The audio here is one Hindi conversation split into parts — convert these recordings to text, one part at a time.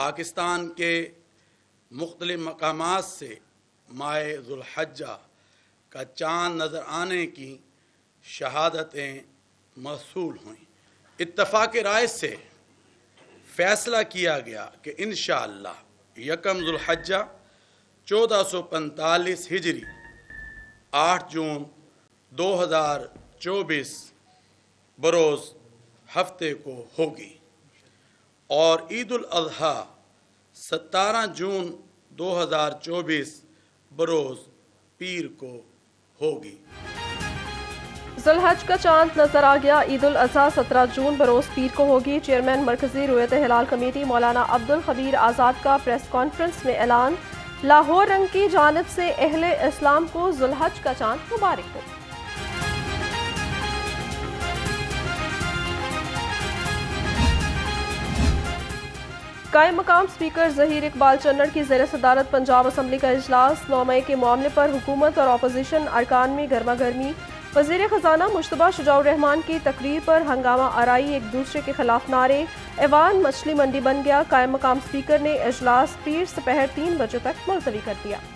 पाकिस्तान के मुख्तलिफ मकामात से माह ज़ुल्हज्जा का चाँद नज़र आने की शहादतें मौसूल हुईं। इत्तफ़ाक़ राय से फ़ैसला किया गया कि इंशाअल्लाह यकम ज़ुल्हज्जा 1445 हिजरी 8 जून 2024 बरोज़ हफ्ते को होगी और ईद उल अज़हा 17 जून 2024 बरोज़ पीर को होगी। ज़ुल्हज का चांद नजर आ गया। ईद उल अज़हा 17 जून बरोज़ पीर को होगी। चेयरमैन मरकजी रुयत हिलाल कमेटी मौलाना अब्दुल खबीर आज़ाद का प्रेस कॉन्फ्रेंस में ऐलान। लाहौर रंग की जानिब से अहले इस्लाम को ज़ुल्हज का चांद मुबारक हो। कायम मकाम स्पीकर ज़हीर इकबाल चन्नड़ की ज़ेर सदारत पंजाब असम्बली का इजलास। 9 मई के मामले पर हुकूमत और अपोजिशन अरकान में गर्मा गर्मी। वज़ीर ख़जाना मुश्तबा शुजाउर रहमान की तकरीर पर हंगामा आराई, एक दूसरे के खिलाफ नारे। ऐवान मछली मंडी बन गया। कायम मकाम स्पीकर ने इजलास पीर दोपहर 3 बजे तक मुलतवी कर दिया।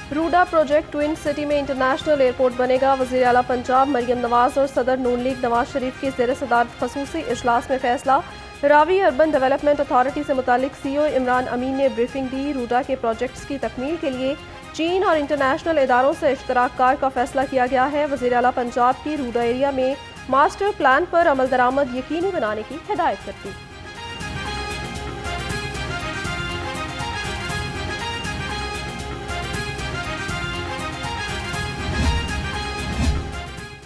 रूडा प्रोजेक्ट ट्विन सिटी में इंटरनेशनल एयरपोर्ट बनेगा। वज़ीर आला पंजाब मरियम नवाज और सदर नून लीग नवाज शरीफ की ज़ेर सदारत ख़ुसूसी इजलास में फैसला। रावी अर्बन डेवलपमेंट अथॉरिटी से मुतालिक CEO इमरान अमीन ने ब्रीफिंग दी। रूडा के प्रोजेक्ट्स की तकमील के लिए चीन और इंटरनेशनल इदारों से इश्तराककार का फैसला किया गया है। वज़ीर आला पंजाब की रूडा एरिया में मास्टर प्लान पर अमल दरामद यकीनी बनाने की हिदायत कर दी।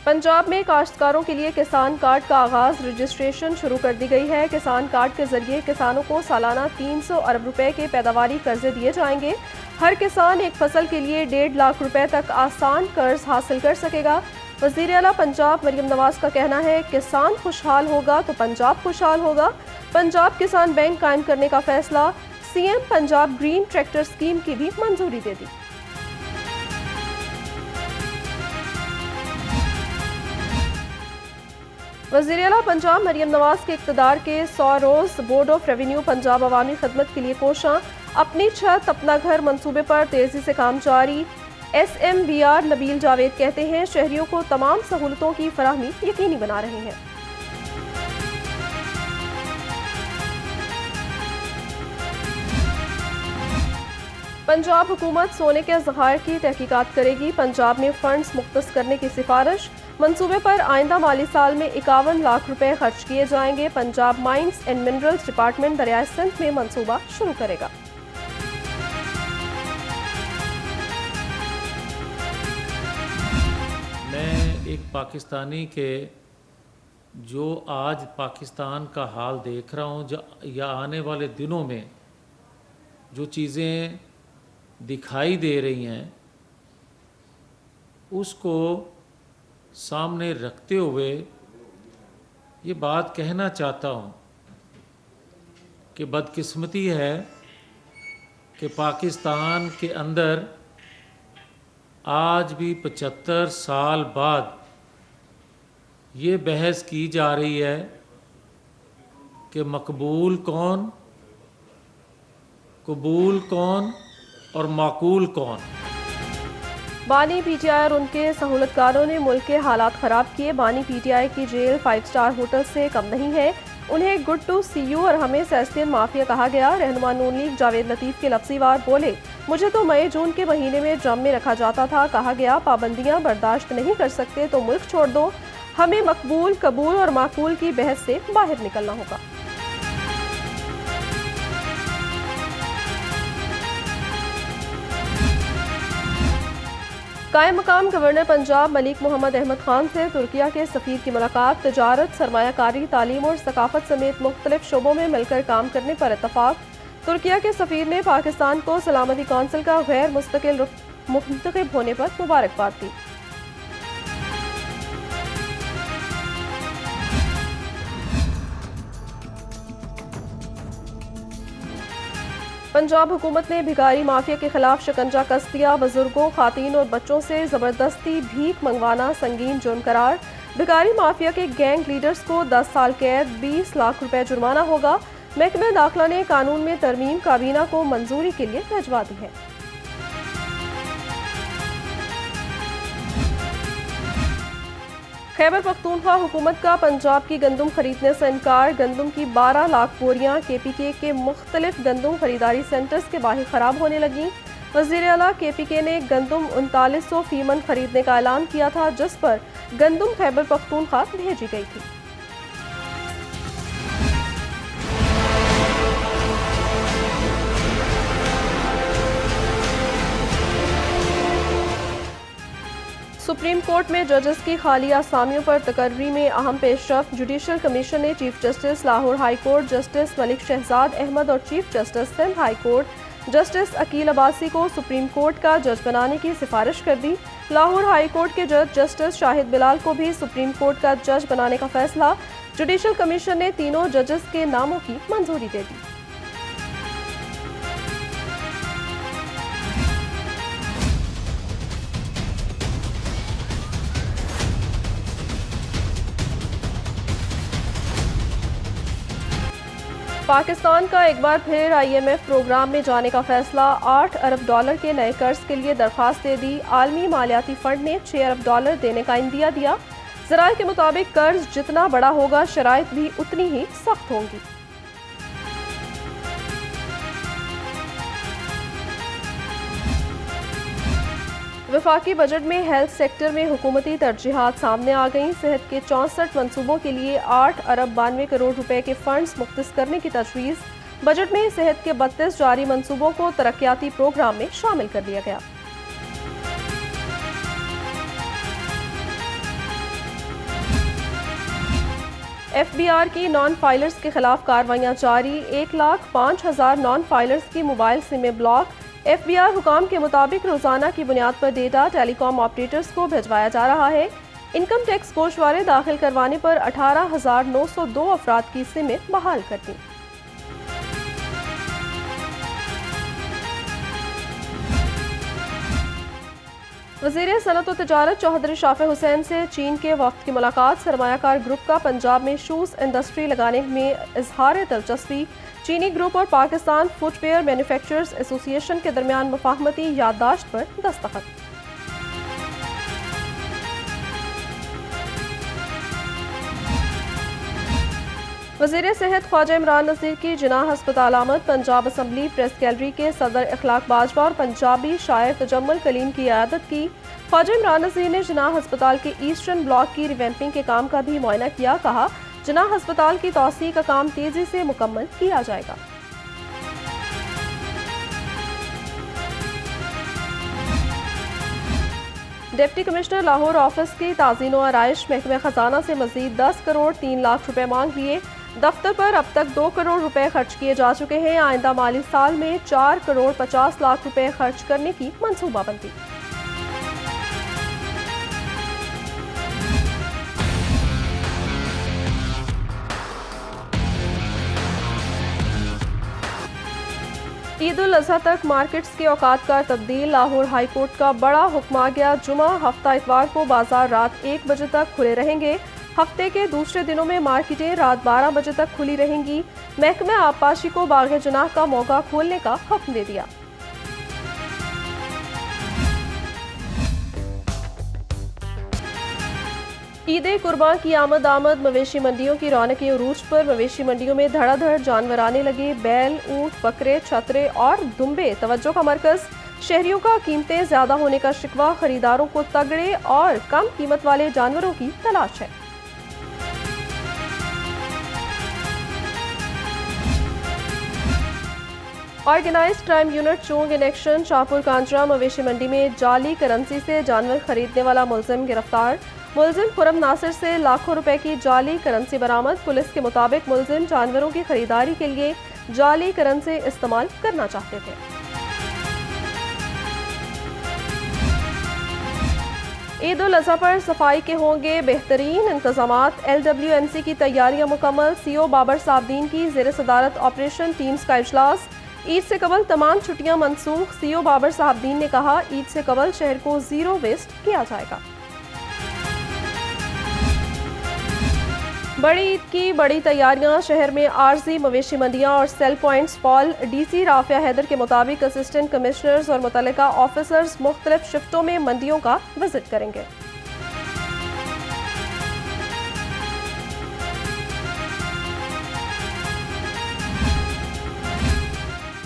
पंजाब में काश्तकारों के लिए किसान कार्ड का आगाज। रजिस्ट्रेशन शुरू कर दी गई है। किसान कार्ड के जरिए किसानों को सालाना 300 अरब रुपए के पैदावारी कर्जे दिए जाएंगे। हर किसान एक फसल के लिए 1.5 लाख रुपए तक आसान कर्ज हासिल कर सकेगा। वज़ीर आला पंजाब मरियम नवाज का कहना है, किसान खुशहाल होगा तो पंजाब खुशहाल होगा। पंजाब किसान बैंक कायम करने का फैसला। CM Punjab green tractor scheme की भी मंजूरी दे दी। वज़ीर आला पंजाब मरियम नवाज के इक़्तिदार के 100 रोज़ बोर्ड ऑफ रेवेन्यू पंजाब अवामी खिदमत के लिए कोशां। अपनी छत अपना घर मंसूबे पर तेजी से काम जारी। SMVR नबील जावेद कहते हैं, शहरियों को तमाम सहूलतों की फराहमी यकीनी बना रहे हैं। पंजाब हुकूमत सोने के ज़खायर की तहकीकात करेगी। पंजाब में फंड्स मुख्तस करने की सिफारिश। मंसूबे पर आइंदा माली साल में 51 लाख रुपए खर्च किए जाएंगे। Punjab mines and minerals department दरियाए सिंध में मंसूबा शुरू करेगा। मैं एक पाकिस्तानी के जो आज पाकिस्तान का हाल देख रहा हूँ या आने वाले दिनों में जो चीज़ें दिखाई दे रही हैं उसको सामने रखते हुए ये बात कहना चाहता हूँ कि बदकिस्मती है कि पाकिस्तान के अंदर आज भी 75 साल बाद ये बहस की जा रही है कि मकबूल कौन, कबूल कौन और माकूल कौन। बानी PTI और उनके सहूलतकारों ने मुल्क के हालात ख़राब किए। बानी PTI की जेल 5 स्टार होटल से कम नहीं है। उन्हें गुड टू सी यू और हमें सेस्टियन माफिया कहा गया। रहनुमा नून लीग जावेद लतीफ़ के लफ्ज़ी वार बोले, मुझे तो मई जून के महीने में ड्रम में रखा जाता था। कहा गया पाबंदियां बर्दाश्त नहीं कर सकते तो मुल्क छोड़ दो। हमें मकबूल, कबूल और माकूल की बहस से बाहर निकलना होगा। कायम मकाम गवर्नर पंजाब मलिक मोहम्मद अहमद खान से तुर्किया के सफ़ीर की मुलाकात। तजारत, सरमायाकारी, तालीम और सकाफत समेत मुख्तलिफ शोबों में मिलकर काम करने पर इत्तफाक। तुर्किया के सफ़ीर ने पाकिस्तान को सलामती कौंसिल का गैर मुस्तकिल रुख मुंतखब होने पर मुबारकबाद दी। पंजाब हुकूमत ने भिखारी माफिया के खिलाफ शिकंजा कस दिया। बुजुर्गों, खातीन और बच्चों से जबरदस्ती भीख मंगवाना संगीन जुर्म करार। भिखारी माफिया के गैंग लीडर्स को 10 साल कैद, 20 लाख रुपए जुर्माना होगा। महकमे दाखिला ने कानून में तरमीम काबीना को मंजूरी के लिए भिजवा दी है। खैबर पख्तूनख्वा हुकूमत का पंजाब की गंदम खरीदने से इनकार। गंदम की 12 लाख बोरियां KPK के मुख्तलिफ गंदम खरीदारी सेंटर्स के बाहर खराब होने लगी। वज़ीर आला KPK ने गंदम 3900 फीमन खरीदने का ऐलान किया था, जिस पर गंदम खैबर पख्तूनख्वा भेजी गई थी। सुप्रीम कोर्ट में जजेस की खाली आसामियों पर तकर्री में अहम पेशरफ। जुडिशल कमीशन ने chief justice Lahore high court justice Malik Shahzad Ahmed और chief justice Sindh high court justice Aqeel Abbasi को सुप्रीम कोर्ट का जज बनाने की सिफारिश कर दी। लाहौर हाई कोर्ट के जज जस्टिस शाहिद बिलाल को भी सुप्रीम कोर्ट का जज बनाने का फैसला। जुडिशल कमीशन ने तीनों जजेस के नामों की मंजूरी दे दी। पाकिस्तान का एक बार फिर IMF प्रोग्राम में जाने का फैसला। 8 अरब डॉलर के नए कर्ज के लिए दरख्वास्त दे दी। आलमी मालियाती फंड ने 6 अरब डॉलर देने का इंदिया दिया। ज़राए के मुताबिक कर्ज जितना बड़ा होगा, शराइत भी उतनी ही सख्त होंगी। वफाकी बजट में हेल्थ सेक्टर में हुकूमती तरजीहात सामने आ गईं। सेहत के 64 मनसूबों के लिए 8 अरब 92 करोड़ रुपए के फंड्स मुख्तस करने की तजवीज़। बजट में सेहत के 32 जारी मनसूबों को तरक्याती प्रोग्राम में शामिल कर लिया गया। FBR की नॉन फाइलर्स के खिलाफ कार्रवाइयां जारी। 1,05,000 नॉन फाइलर्स की मोबाइल सिमें ब्लॉक। FBR हुकाम के मुताबिक रोजाना की बुनियाद पर डेटा टेलीकॉम ऑपरेटर्स को भिजवाया जा रहा है। इनकम टैक्स गोशवारे दाखिल करवाने पर 18,902 अफराद की सिमें बहाल कर दी। वज़ीर सनअत व तिजारत चौधरी शाफे हुसैन से चीन के वफ्द की मुलाकात। सरमायाकार ग्रुप का पंजाब में शूज़ इंडस्ट्री लगाने में इजहार दिलचस्पी। चीनी ग्रुप और पाकिस्तान फुटवेयर मैन्युफैक्चरर्स एसोसिएशन के दरमियान मुफाहमती याददाश्त पर दस्तखत। वज़ीर सेहत ख्वाजा इमरान नज़ीर की जिनाह अस्पताल आमद। पंजाब असम्बली प्रेस गैलरी के सदर इखलाक बाजवा और पंजाबी शायर तजम्मुल कलीम की क़यादत की। ख्वाजा इमरान नज़ीर ने जिनाह अस्पताल के ईस्टर्न ब्लॉक की रिवैम्पिंग के काम का भी मुआयना किया। कहा, जिनाह अस्पताल की तौसीह का काम तेजी से मुकम्मल किया जाएगा। डिप्टी कमिश्नर लाहौर ऑफिस की ताज़ीन व आराइश महकमे खजाना से मजीद 10 करोड़ 3 लाख रुपए मांग लिए। दफ्तर पर अब तक 2 करोड़ रुपए खर्च किए जा चुके हैं। आइंदा माली साल में 4 करोड़ 50 लाख रुपए खर्च करने की मंसूबाबंदी। ईद उल अजहा तक मार्केट्स के औकात का तब्दील। लाहौर हाई कोर्ट का बड़ा हुक्म आ गया। जुमा हफ्ता इतवार को बाजार रात 1 बजे तक खुले रहेंगे। हफ्ते के दूसरे दिनों में मार्केटें रात 12 बजे तक खुली रहेंगी। महकमे आबपाशी को बाग़ जनाह का मौका खोलने का हुक्म दे दिया। ईद कुर्बान की आमद मवेशी मंडियों की रौनक उरूज पर। मवेशी मंडियों में धड़ाधड़ जानवर आने लगे। बैल, ऊंट, बकरे, छतरे और दुम्बे तवज्जो का मरकज। शहरियों का कीमतें ज्यादा होने का शिकवा। खरीदारों को तगड़े और कम कीमत वाले जानवरों की तलाश है। ऑर्गेनाइज्ड क्राइम यूनिट चोंग इन एक्शन। शाहपुर कांजरा मवेशी मंडी में जाली करेंसी से जानवर खरीदने वाला मुलजिम गिरफ्तार। मुलजिम खुरम नासिर से लाखों रुपए की जाली करेंसी बरामद। पुलिस के मुताबिक मुलजिम जानवरों की खरीदारी के लिए जाली करेंसी इस्तेमाल करना चाहते थे। ईद उल अजहा पर सफाई के होंगे बेहतरीन इंतजामात। LWMC की तैयारियां मुकम्मल। CO बाबर साबदीन की ज़ेर सदारत ऑपरेशन टीम्स का इजलास। ईद से कबल तमाम छुट्टियां मनसूख। सीओ बाबर साहबदीन ने कहा, ईद से कबल शहर को जीरो वेस्ट किया जाएगा। बड़ी ईद की बड़ी तैयारियां। शहर में आरजी मवेशी मंडियां और सेल पॉइंट्स फॉल। डीसी राफिया हैदर के मुताबिक असिस्टेंट कमिश्नर्स और मुतल्लिका ऑफिसर्स मुख्तलिफ शिफ्टों में मंडियों का विजिट करेंगे।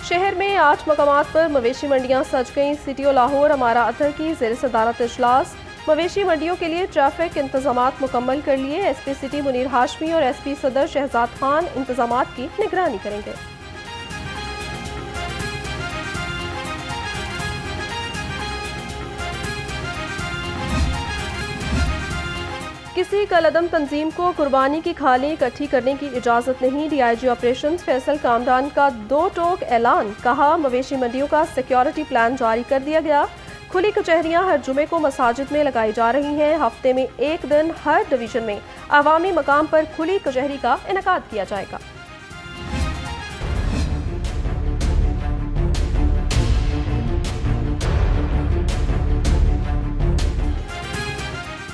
शहर में 8 मकामात पर मवेशी मंडियां सज गईं। सिटी लाहौर अमारा अतर की ज़ेर सदारत इजलास। मवेशी मंडियों के लिए ट्रैफिक इंतजामात मुकम्मल कर लिए। एसपी सिटी मुनीर हाशमी और एसपी सदर शहजाद खान इंतजामात की निगरानी करेंगे। किसी कलअदम तंजीम को कुर्बानी की खालें इकट्ठी करने की इजाजत नहीं। डीआईजी ऑपरेशंस फैसल कामरान का 2 टोक ऐलान। कहा, मवेशी मंडियों का सिक्योरिटी प्लान जारी कर दिया गया। खुली कचहरियां हर जुमे को मसाजिद में लगाई जा रही हैं। हफ्ते में एक दिन हर डिवीजन में अवामी मकाम पर खुली कचहरी का इनेकाद किया जाएगा।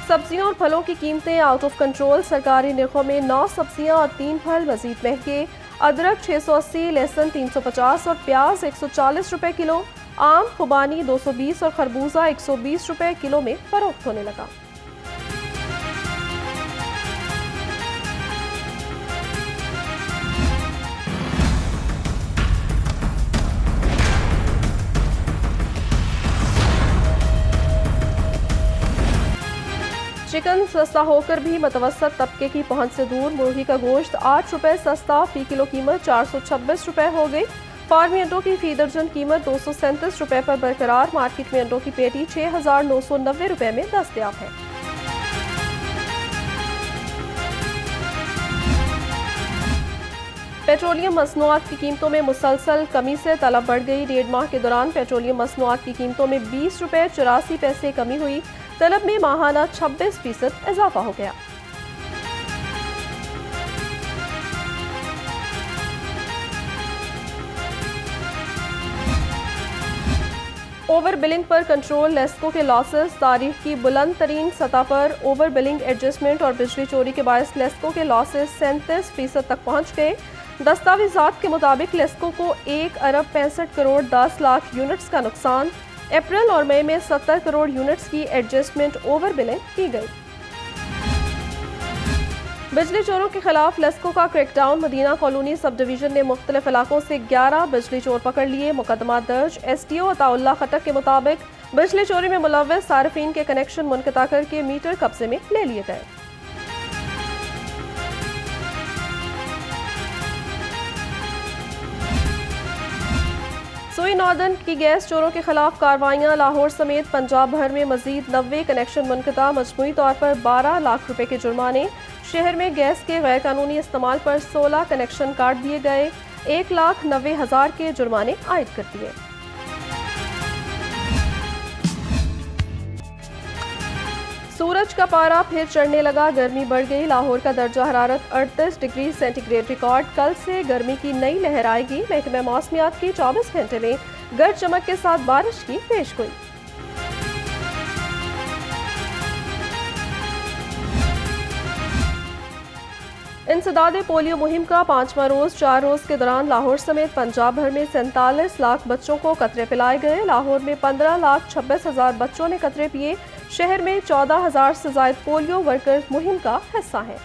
सब्जियों और फलों की कीमतें आउट ऑफ कंट्रोल। सरकारी निर्खों में 9 सब्जियां और 3 फल मजीद महंगे। अदरक 680, लहसुन 350 और प्याज 140 रुपए किलो। आम, खुबानी 220 और खरबूजा 120 रुपए किलो में फरोख्त होने लगा। चिकन सस्ता होकर भी मतवसत तबके की पहुंच से दूर। मुर्गी का गोश्त 8 रुपए सस्ता, फी किलो कीमत 426 रुपए हो गई। फार्मी अंडों की फी दर्जन कीमत 237 रुपए पर बरकरार। मार्केट में अंडों की पेटी 6,990 रुपए में दस्तयाब है। पेट्रोलियम मसनूआत की कीमतों में मुसलसल कमी से तलब बढ़ गई। 1.5 माह के दौरान पेट्रोलियम मसनूआत की कीमतों में 20 रुपए 84 पैसे कमी हुई। तलब में माहाना 26% इजाफा हो गया। ओवर बिलिंग पर कंट्रोल। लेस्को के लॉसेस तारीख की बुलंद तरीन सतह पर। ओवर बिलिंग एडजस्टमेंट और बिजली चोरी के बायस लेस्को के लॉसेस 37% तक पहुंच गए। दस्तावेजात के मुताबिक लेस्को को 1 अरब 65 करोड़ 10 लाख यूनिट्स का नुकसान। अप्रैल और मई में 70 करोड़ यूनिट्स की एडजस्टमेंट ओवर बिलिंग की गई। बिजली चोरों के खिलाफ लेस्को का crackdown. Madina colony sub division ने मुख्तलिफ इलाकों से 11 बिजली चोर पकड़ लिए। मुकदमा दर्ज। एसटीओ अताउल्लाह खटक के मुताबिक बिजली चोरी में मुलव्वस सार्फिन के कनेक्शन मुनक़ता करके मीटर कब्जे में ले लिए गए। सुई नॉर्दर्न की गैस चोरों के खिलाफ कार्रवाइयां। लाहौर समेत पंजाब भर में मजीद 90 कनेक्शन मुनक़ता। मजमूई तौर पर 12 लाख रुपए के जुर्माने। शहर में गैस के गैर कानूनी इस्तेमाल पर 16 कनेक्शन काट दिए गए। 1,90,000 के जुर्माने आयद कर दिए। सूरज का पारा फिर चढ़ने लगा। गर्मी बढ़ गई। लाहौर का दर्जा हरारत 38 डिग्री सेंटीग्रेड रिकॉर्ड। कल से गर्मी की नई लहर आएगी। महकमा मौसमियात की 24 घंटे में गरज चमक के साथ बारिश की पेशगोई। इंसदाद पोलियो मुहिम का 5वां रोज। 4 रोज के दौरान लाहौर समेत पंजाब भर में 47 लाख बच्चों को कतरे पिलाए गए। लाहौर में 15,26,000 बच्चों ने कतरे पिए। शहर में 14,000 से ज्यादा पोलियो वर्कर्स मुहिम का हिस्सा हैं।